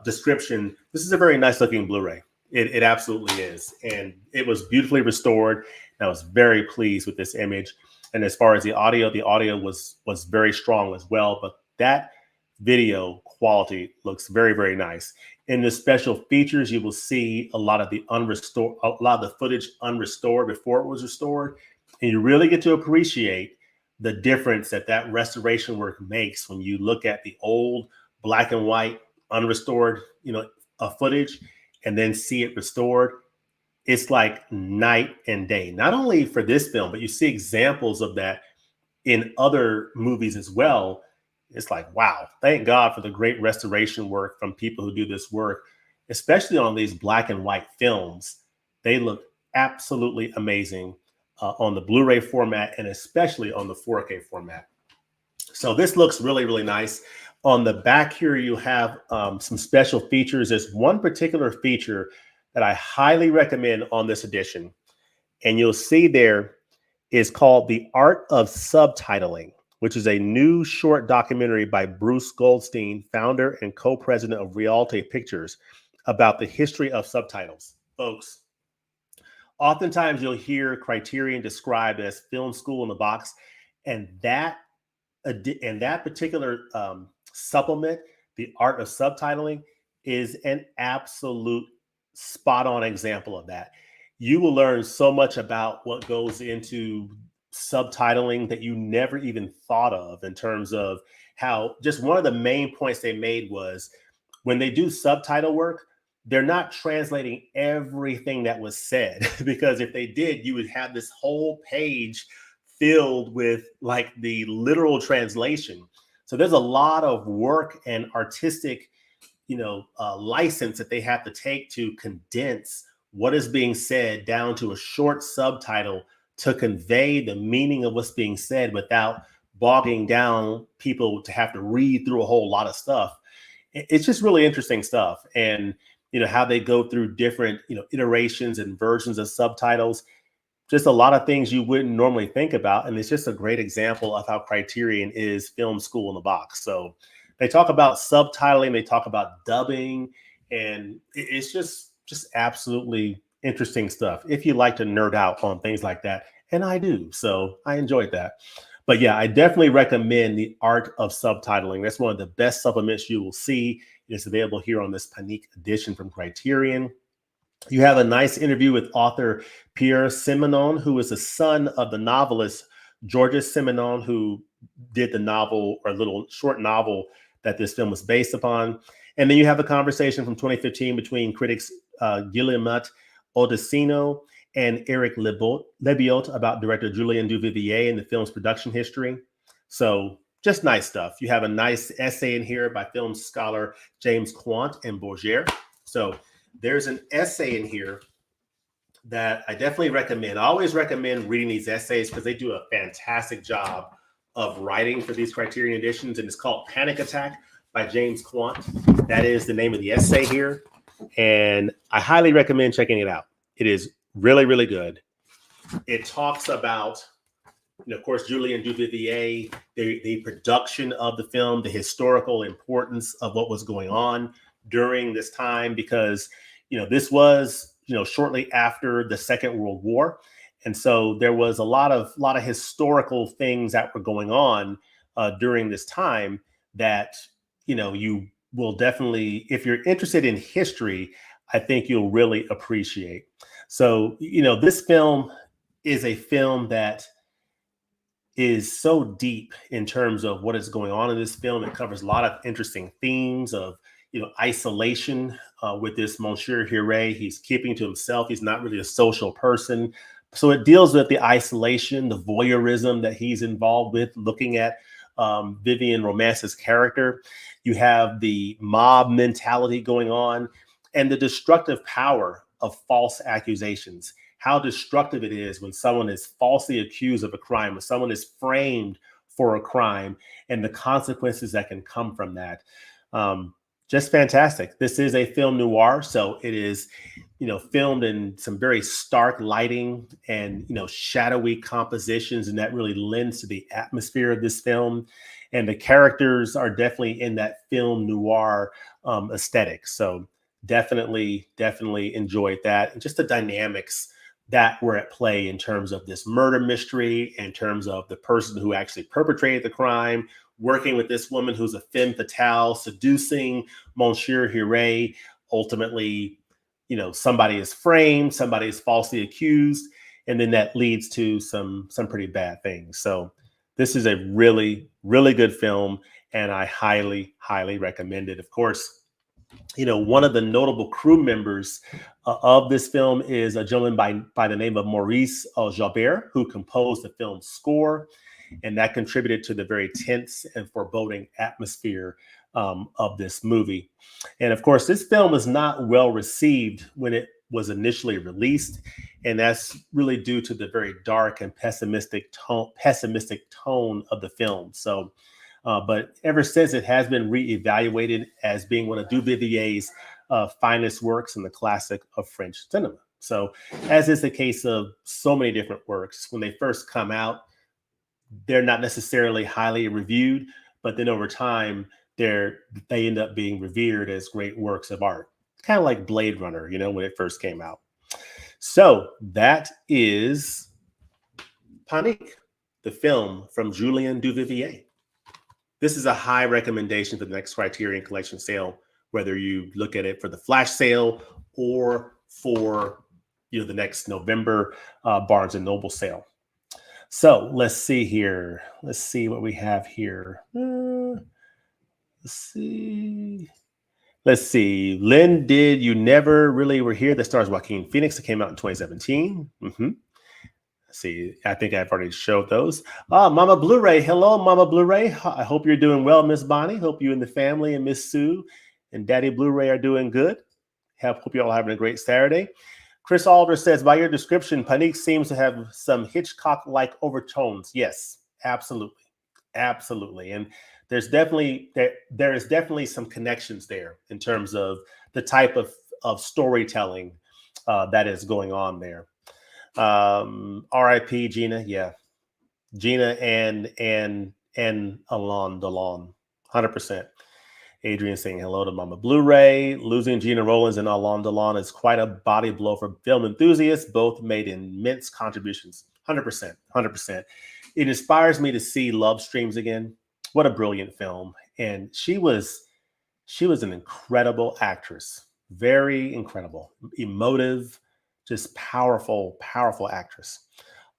description, this is a very nice looking Blu-ray. It absolutely is. And it was beautifully restored. I was very pleased with this image. And as far as the audio was very strong as well. But that video quality looks very, very nice. In the special features, you will see a lot of the footage unrestored before it was restored. And you really get to appreciate the difference that restoration work makes when you look at the old black and white unrestored, footage and then see it restored. It's like night and day, not only for this film, but you see examples of that in other movies as well. It's like, wow, thank God for the great restoration work from people who do this work, especially on these black and white films. They look absolutely amazing on the Blu-ray format and especially on the 4K format. So this looks really, really nice. On the back here, you have some special features. There's one particular feature that I highly recommend on this edition. And you'll see there is called The Art of Subtitling, which is a new short documentary by Bruce Goldstein, founder and co-president of Reality Pictures, about the history of subtitles. Folks, oftentimes you'll hear Criterion described as film school in the box, and that particular supplement, The Art of Subtitling, is an absolute spot-on example of that. You will learn so much about what goes into subtitling that you never even thought of, in terms of how, just one of the main points they made was when they do subtitle work, they're not translating everything that was said, because if they did, you would have this whole page filled with like the literal translation. So there's a lot of work and artistic, license that they have to take to condense what is being said down to a short subtitle to convey the meaning of what's being said without bogging down people to have to read through a whole lot of stuff. It's just really interesting stuff. And, how they go through different, iterations and versions of subtitles, just a lot of things you wouldn't normally think about. And it's just a great example of how Criterion is film school in the box. So they talk about subtitling, they talk about dubbing, and it's just absolutely interesting stuff if you like to nerd out on things like that. and I do. So I enjoyed that. But yeah, I definitely recommend The Art of Subtitling. That's one of the best supplements you will see. It's available here on this Panique edition from Criterion. You have a nice interview with author Pierre Simenon, who is the son of the novelist Georges Simenon, who did the novel, or little short novel, that this film was based upon. And then you have a conversation from 2015 between critics Guillemette Odesino and Eric Lebiot about director Julien Duvivier and the film's production history. So just nice stuff. You have a nice essay in here by film scholar James Quant and Bourgier. So there's an essay in here that I definitely recommend. I always recommend reading these essays because they do a fantastic job of writing for these Criterion editions, and it's called Panic Attack by James Quant. That is the name of the essay here, and I highly recommend checking it out. It is really, really good. It talks about, of course, Julien Duvivier, the production of the film, the historical importance of what was going on during this time, because, this was, shortly after the Second World War. And so there was a lot of historical things that were going on during this time that, you will definitely, if you're interested in history, I think you'll really appreciate. So, this film is a film that is so deep in terms of what is going on in this film. It covers a lot of interesting themes of, isolation with this Monsieur Hiré. He's keeping to himself. He's not really a social person. So it deals with the isolation, the voyeurism that he's involved with, looking at Vivian Romance's character. You have the mob mentality going on and the destructive power of false accusations. How destructive it is when someone is falsely accused of a crime, when someone is framed for a crime, and the consequences that can come from that. Just fantastic. This is a film noir, so it is, filmed in some very stark lighting and, shadowy compositions, and that really lends to the atmosphere of this film. And the characters are definitely in that film noir aesthetic. So definitely enjoyed that. And just the dynamics that were at play in terms of this murder mystery, in terms of the person who actually perpetrated the crime, working with this woman who's a femme fatale, seducing Monsieur Hiré. Ultimately, somebody is framed, somebody is falsely accused, and then that leads to some pretty bad things. So this is a really, really good film, and I highly, highly recommend it. Of course, one of the notable crew members of this film is a gentleman by the name of Maurice Jalbert, who composed the film's score, and that contributed to the very tense and foreboding atmosphere of this movie. And of course, this film was not well received when it was initially released, and that's really due to the very dark and pessimistic tone of the film. So, but ever since, it has been reevaluated as being one of Duvivier's finest works in the classic of French cinema. So, as is the case of so many different works, when they first come out, they're not necessarily highly reviewed, but then over time, they end up being revered as great works of art. Kind of like Blade Runner, when it first came out. So that is Panique, the film from Julien Duvivier. This is a high recommendation for the next Criterion Collection sale, whether you look at it for the flash sale or for the next November Barnes & Noble sale. So let's see here. Let's see what we have here. Let's see. Lynn, did you never really were here? That stars Joaquin Phoenix. It came out in 2017. Let's see. I think I've already showed those. Mama Blu-ray. Hello, Mama Blu-ray. I hope you're doing well, Miss Bonnie. Hope you and the family and Miss Sue and Daddy Blu-ray are doing good. Hope you're all having a great Saturday. Chris Alder says, by your description, Panique seems to have some Hitchcock-like overtones. Yes, absolutely. Absolutely. And there is definitely some connections there in terms of the type of storytelling that is going on there. R.I.P. Gina. Yeah. Gina and Alain Delon. 100%. Adrian saying hello to Mama Blu-ray. Losing Gina Rollins and Alain Delon is quite a body blow for film enthusiasts. Both made immense contributions. 100%, 100%. It inspires me to see Love Streams again. What a brilliant film. And she was an incredible actress, very incredible, emotive, just powerful, powerful actress.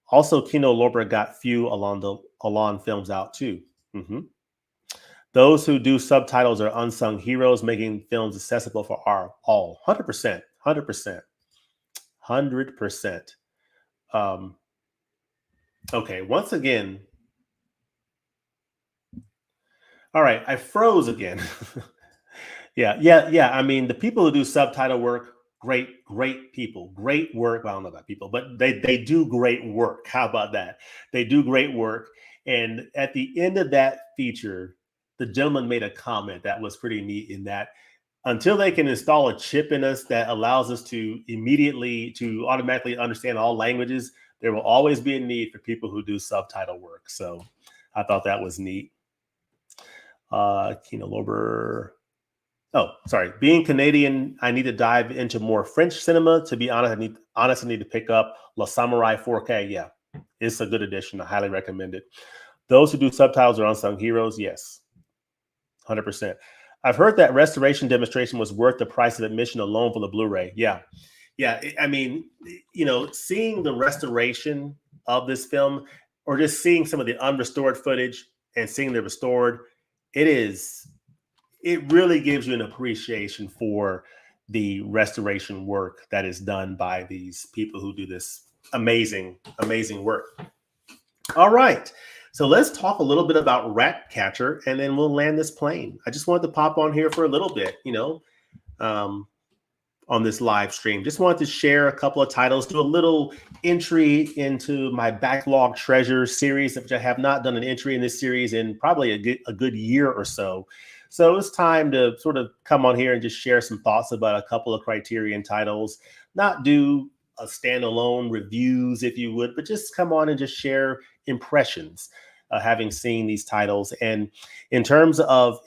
Also, Kino Lorber got few Alon films out too. Mhm. Those who do subtitles are unsung heroes, making films accessible for all. 100%, 100%, 100%. Okay, once again, all right, I froze again. Yeah. I mean, the people who do subtitle work, great people, great work. Well, I don't know about people, but they do great work. How about that? They do great work. And at the end of that feature, the gentleman made a comment that was pretty neat in that until they can install a chip in us that allows us to automatically understand all languages, there will always be a need for people who do subtitle work. So I thought that was neat. Kino Lorber. Oh, sorry. Being Canadian, I need to dive into more French cinema. To be honest, I need to pick up La Samurai 4K. Yeah, it's a good addition. I highly recommend it. Those who do subtitles are unsung heroes. Yes, 100%. I've heard that restoration demonstration was worth the price of admission alone for the Blu-ray. Yeah. I mean, seeing the restoration of this film, or just seeing some of the unrestored footage and seeing the restored, it really gives you an appreciation for the restoration work that is done by these people who do this amazing, amazing work. All right. So let's talk a little bit about Ratcatcher, and then we'll land this plane. I just wanted to pop on here for a little bit, on this live stream. Just wanted to share a couple of titles, do a little entry into my backlog treasure series, which I have not done an entry in this series in probably a good year or so. So it's time to sort of come on here and just share some thoughts about a couple of Criterion titles, not do a standalone reviews, if you would, but just come on and just share impressions, having seen these titles. And in terms of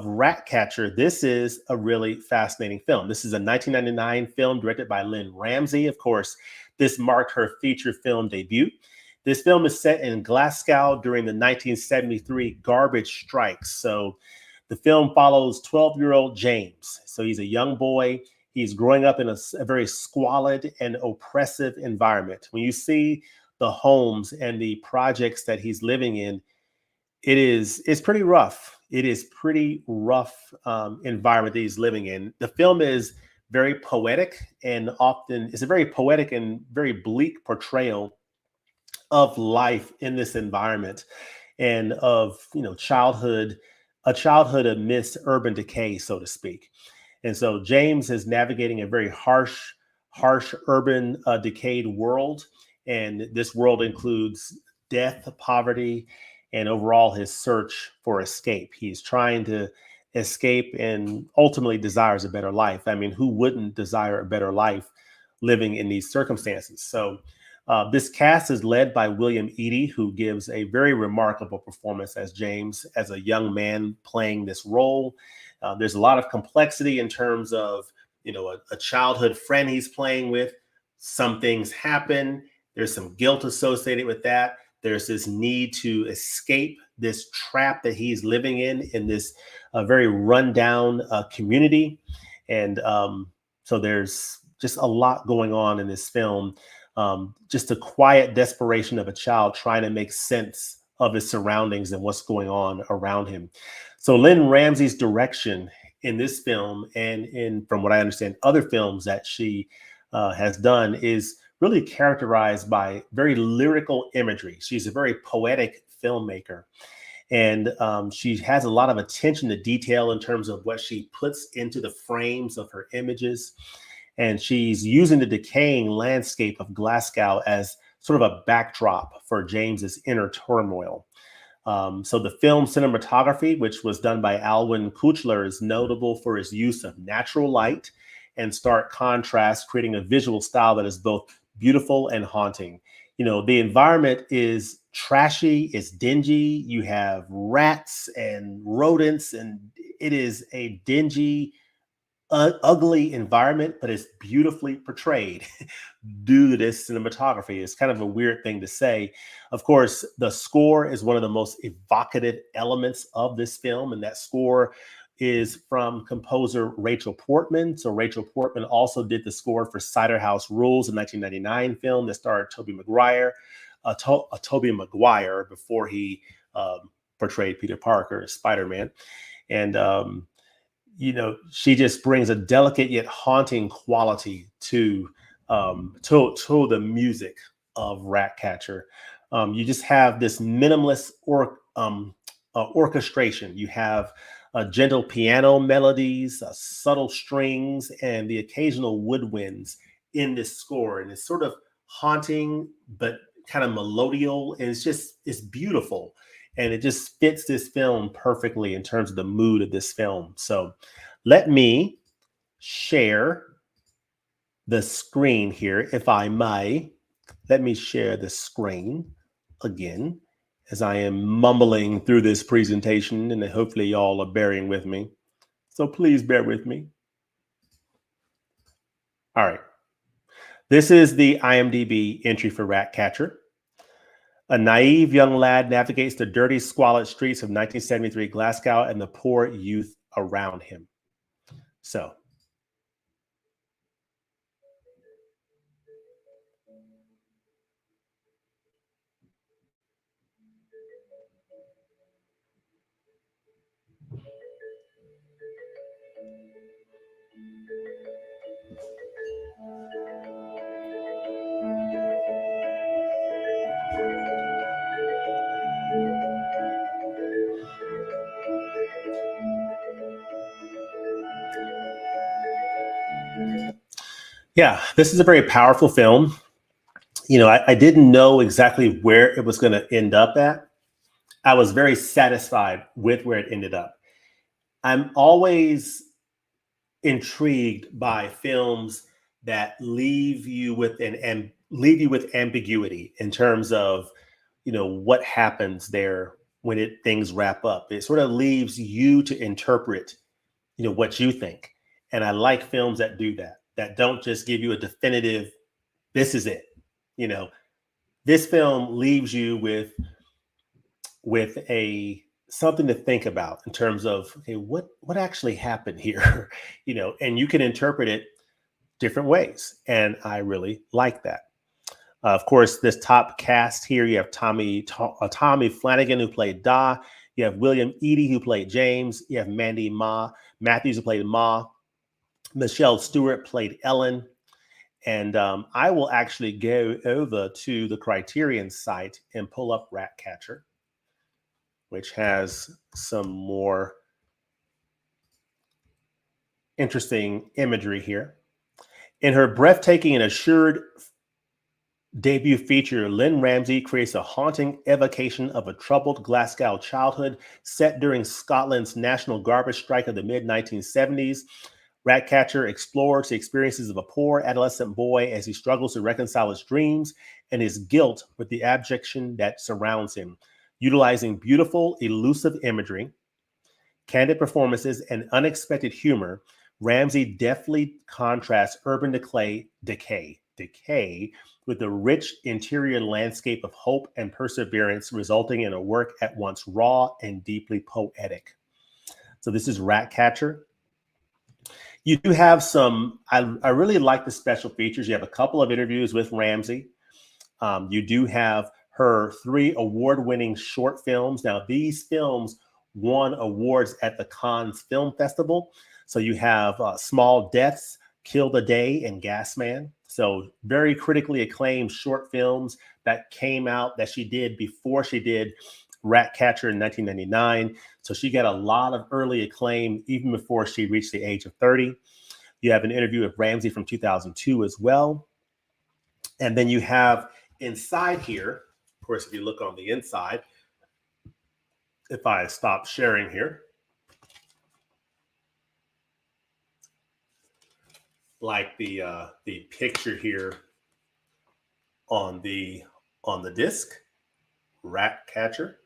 Ratcatcher, this is a really fascinating film. This is a 1999 film directed by Lynne Ramsay. Of course, this marked her feature film debut. This film is set in Glasgow during the 1973 garbage strikes. So the film follows 12-year-old James. So he's a young boy. He's growing up in a very squalid and oppressive environment. When you see the homes and the projects that he's living in, it's pretty rough. It is pretty rough environment that he's living in. The film is very poetic, and often it's a very poetic and very bleak portrayal of life in this environment, and of a childhood amidst urban decay, so to speak. And so James is navigating a very harsh urban decayed world, and this world includes death, poverty, and overall his search for escape. He's trying to escape and ultimately desires a better life. I mean, who wouldn't desire a better life living in these circumstances? So this cast is led by William Eadie, who gives a very remarkable performance as James, as a young man playing this role. There's a lot of complexity in terms of, a childhood friend he's playing with. Some things happen. There's some guilt associated with that. There's this need to escape this trap that he's living in this very rundown community. And so there's just a lot going on in this film. Just the quiet desperation of a child trying to make sense of his surroundings and what's going on around him. So Lynne Ramsay's direction in this film, and from what I understand, other films that she has done, is really characterized by very lyrical imagery. She's a very poetic filmmaker. And she has a lot of attention to detail in terms of what she puts into the frames of her images. And she's using the decaying landscape of Glasgow as sort of a backdrop for James's inner turmoil. So the film cinematography, which was done by Alwyn Kuchler, is notable for its use of natural light and stark contrast, creating a visual style that is both beautiful and haunting. The environment is trashy, it's dingy. You have rats and rodents, and it is a dingy, ugly environment, but it's beautifully portrayed due to this cinematography. It's kind of a weird thing to say. Of course, the score is one of the most evocative elements of this film, and that score is from composer Rachel Portman. So Rachel Portman also did the score for Cider House Rules, a 1999 film that starred Tobey Maguire, before he portrayed Peter Parker as Spider-Man. And she just brings a delicate yet haunting quality to the music of Ratcatcher. You just have this minimalist orchestration. You have gentle piano melodies, subtle strings, and the occasional woodwinds in this score. And it's sort of haunting, but kind of melodial. And it's beautiful. And it just fits this film perfectly in terms of the mood of this film. So let me share the screen here, if I may. Let me share the screen again as I am mumbling through this presentation, and hopefully y'all are bearing with me. So please bear with me. All right. This is the IMDb entry for Ratcatcher. A naive young lad navigates the dirty, squalid streets of 1973 Glasgow and the poor youth around him. So, yeah, this is a very powerful film. I didn't know exactly where it was going to end up at. I was very satisfied with where it ended up. I'm always intrigued by films that leave you with ambiguity in terms of, what happens there when things wrap up. It sort of leaves you to interpret, what you think. And I like films that do that don't just give you a definitive, this is it. This film leaves you with something to think about in terms of, okay, what actually happened here, and you can interpret it different ways. And I really like that. Of course, this top cast here, you have Tommy Flanagan, who played Da. You have William Eadie, who played James. You have Mandy Matthews, who played Ma. Michelle Stewart played Ellen. And I will actually go over to the Criterion site and pull up Ratcatcher, which has some more interesting imagery here. In her breathtaking and assured debut feature, Lynne Ramsay creates a haunting evocation of a troubled Glasgow childhood set during Scotland's national garbage strike of the mid-1970s. Ratcatcher explores the experiences of a poor adolescent boy as he struggles to reconcile his dreams and his guilt with the abjection that surrounds him. Utilizing beautiful, elusive imagery, candid performances, and unexpected humor, Ramsay deftly contrasts urban decay with the rich interior landscape of hope and perseverance, resulting in a work at once raw and deeply poetic. So this is Ratcatcher. You do have I really like the special features. You have a couple of interviews with Ramsay. You do have her 3 award-winning short films. Now, these films won awards at the Cannes Film Festival. So you have Small Deaths, Kill the Day, and Gas Man. So very critically acclaimed short films that came out that she did before she did Ratcatcher in 1999. So she got a lot of early acclaim even before she reached the age of 30. You have an interview with Ramsay from 2002 as well. And then you have inside here, of course, if you look on the inside, if I stop sharing here, like the picture here on the disc, Ratcatcher.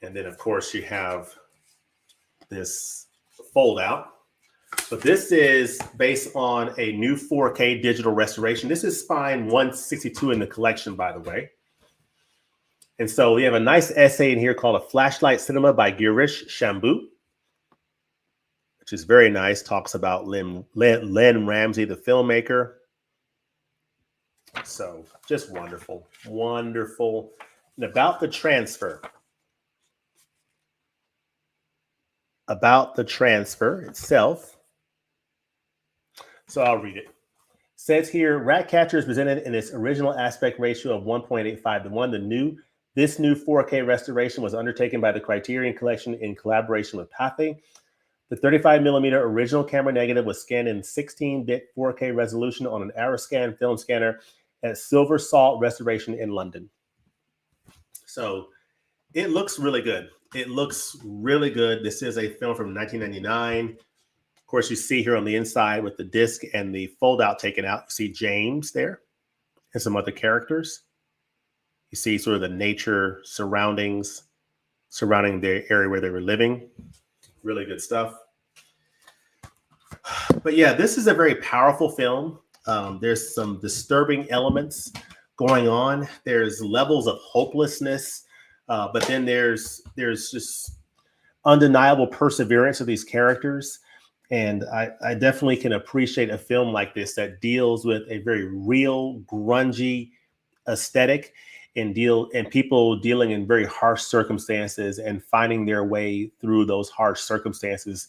And then, of course, you have this fold out. So this is based on a new 4K digital restoration. This is Spine 162 in the collection, by the way. And so we have a nice essay in here called A Flashlight Cinema by Girish Shambhu, which is very nice. Talks about Lynne Ramsay, the filmmaker. So just wonderful, wonderful. And about the transfer itself. So I'll read it. It says here, Ratcatcher is presented in its original aspect ratio of 1.85 to 1. This new 4K restoration was undertaken by the Criterion Collection in collaboration with Pathé. The 35mm original camera negative was scanned in 16-bit 4K resolution on an Aeroscan film scanner at Silver Salt Restoration in London. So it looks really good. It looks really good. This is a film from 1999. Of course, you see here on the inside with the disc and the fold-out taken out, you see James there and some other characters. You see sort of the nature surrounding the area where they were living. Really good stuff. But yeah, this is a very powerful film. There's some disturbing elements going on. There's levels of hopelessness, but then there's just undeniable perseverance of these characters. And I definitely can appreciate a film like this that deals with a very real, grungy aesthetic and people dealing in very harsh circumstances and finding their way through those harsh circumstances.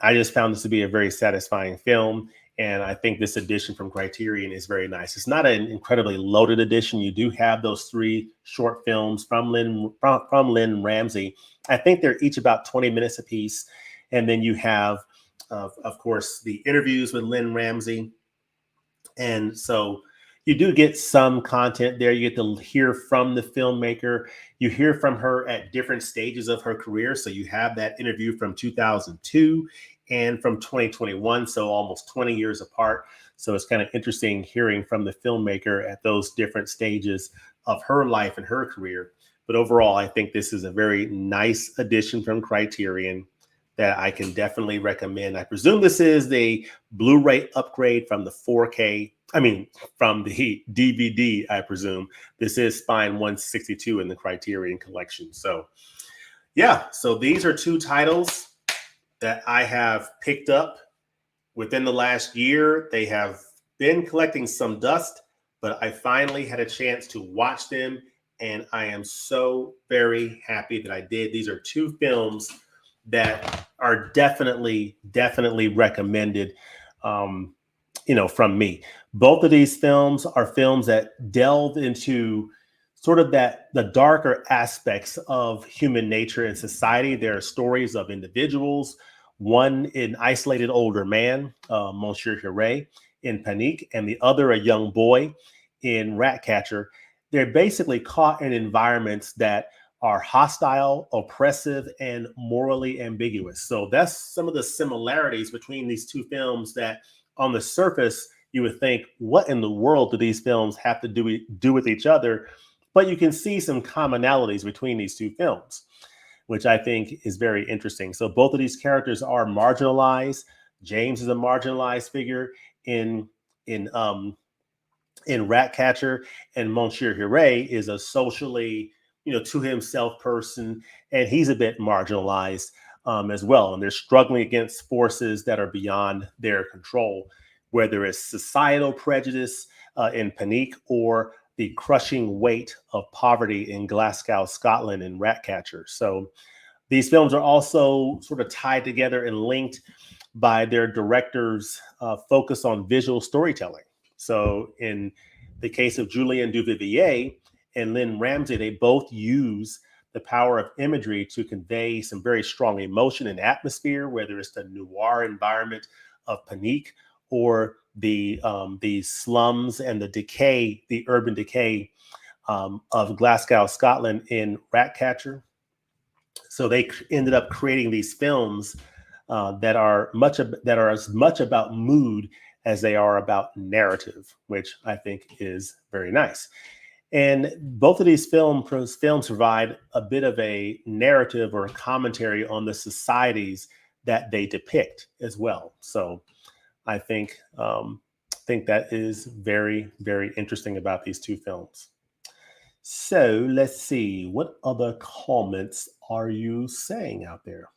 I just found this to be a very satisfying film. And I think this edition from Criterion is very nice. It's not an incredibly loaded edition. You do have those 3 short films from Lynne Ramsay. I think they're each about 20 minutes apiece. And then you have, of course, the interviews with Lynne Ramsay. And so you do get some content there. You get to hear from the filmmaker. You hear from her at different stages of her career. So you have that interview from 2002 and from 2021, so almost 20 years apart. So it's kind of interesting hearing from the filmmaker at those different stages of her life and her career. But overall, I think this is a very nice addition from Criterion that I can definitely recommend. I presume this is the Blu-ray upgrade from the 4K. From the DVD, I presume. This is Spine 162 in the Criterion Collection. So yeah, so these are 2 titles that I have picked up within the last year. They have been collecting some dust, but I finally had a chance to watch them, and I am so very happy that I did. These are 2 films that are definitely recommended, from me. Both of these films are films that delve into sort of the darker aspects of human nature and society. There are stories of individuals, one an isolated older man, Monsieur Hiré, in Panique, and the other a young boy in Ratcatcher. They're basically caught in environments that are hostile, oppressive, and morally ambiguous. So that's some of the similarities between these 2 films that on the surface, you would think, what in the world do these films have to do with each other? But you can see some commonalities between these 2 films, which I think is very interesting. So both of these characters are marginalized. James is a marginalized figure in Ratcatcher, and Monsieur Hiré is a socially, to himself person, and he's a bit marginalized as well. And they're struggling against forces that are beyond their control, whether it's societal prejudice in Panique or the crushing weight of poverty in Glasgow, Scotland, in Ratcatcher. So these films are also sort of tied together and linked by their director's focus on visual storytelling. So in the case of Julien Duvivier and Lynne Ramsay, they both use the power of imagery to convey some very strong emotion and atmosphere, whether it's the noir environment of Panique or the slums and the urban decay of Glasgow, Scotland in Ratcatcher. So they ended up creating these films that are as much about mood as they are about narrative, which I think is very nice. And both of these films provide a bit of a narrative or a commentary on the societies that they depict as well. So I think that is very, very interesting about these two films. So let's see, what other comments are you saying out there?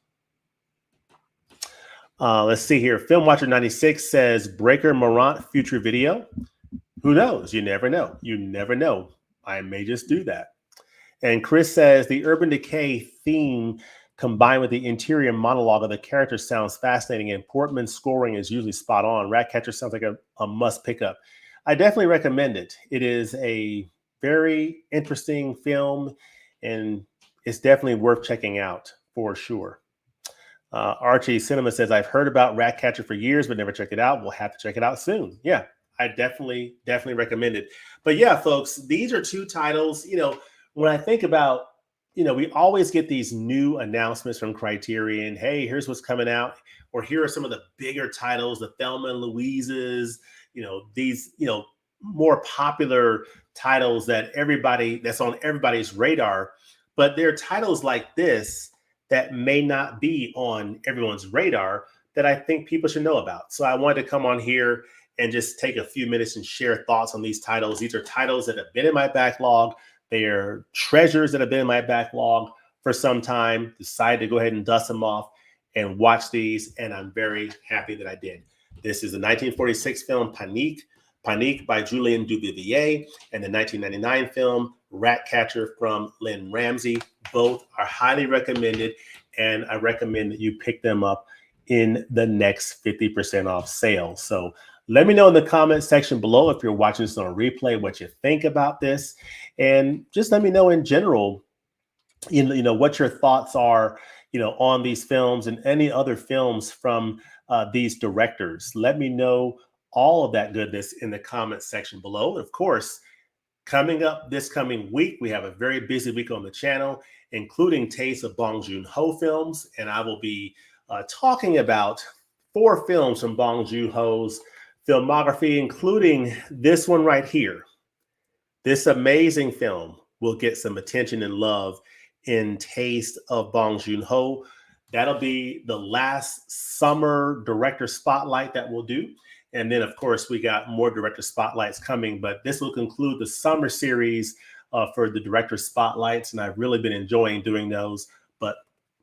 Let's see here. Film Watcher 96 says Breaker Morant future video. Who knows? You never know. You never know. I may just do that. And Chris says the urban decay theme combined with the interior monologue of the character sounds fascinating, and Portman's scoring is usually spot on. Ratcatcher sounds like a must pick up. I definitely recommend it. It is a very interesting film, and it's definitely worth checking out for sure. Archie Cinema says, I've heard about Ratcatcher for years, but never checked it out. We'll have to check it out soon. Yeah, I definitely recommend it. But yeah, folks, these are two titles. You know, when I think about, you know, we always get these new announcements from Criterion. Hey, here's what's coming out. Or here are some of the bigger titles, the Thelma and Louise's, you know, these, you know, more popular titles that's on everybody's radar. But there are titles like this that may not be on everyone's radar that I think people should know about. So I wanted to come on here and just take a few minutes and share thoughts on these titles. These are titles that have been in my backlog. They are treasures that have been in my backlog for some time. Decided to go ahead and dust them off and watch these, and I'm very happy that I did. This is the 1946 film Panique by Julien Duvivier, and the 1999 film Ratcatcher from Lynne Ramsay. Both are highly recommended, and I recommend that you pick them up in the next 50% off sale. So let me know in the comment section below if you're watching this on a replay, what you think about this. And just let me know in general, you know, what your thoughts are, you know, on these films and any other films from these directors. Let me know all of that goodness in the comment section below. Of course, coming up this coming week, we have a very busy week on the channel, including Taste of Bong Joon-ho films. And I will be talking about 4 films from Bong Joon-ho's filmography, including this one right here. This amazing film will get some attention and love in Taste of Bong Joon-ho. That'll be the last summer director spotlight that we'll do. And then, of course, we got more director spotlights coming, but this will conclude the summer series for the director spotlights. And I've really been enjoying doing those. But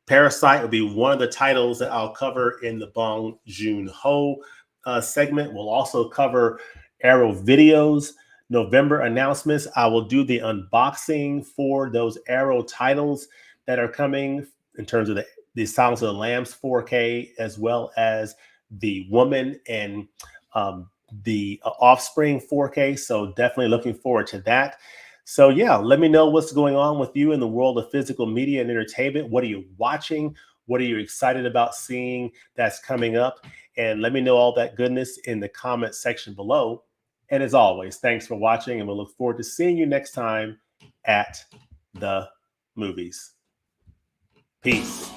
Parasite will be one of the titles that I'll cover in the Bong Joon-ho segment. We'll also cover Arrow Video's November announcements. I will do the unboxing for those Arrow titles that are coming in terms of the Silence of the Lambs 4K, as well as the Woman and the Offspring 4K. So definitely looking forward to that. So yeah, let me know what's going on with you in the world of physical media and entertainment. What are you watching? What are you excited about seeing that's coming up? And let me know all that goodness in the comment section below. And as always, thanks for watching, and we'll look forward to seeing you next time at the movies. Peace.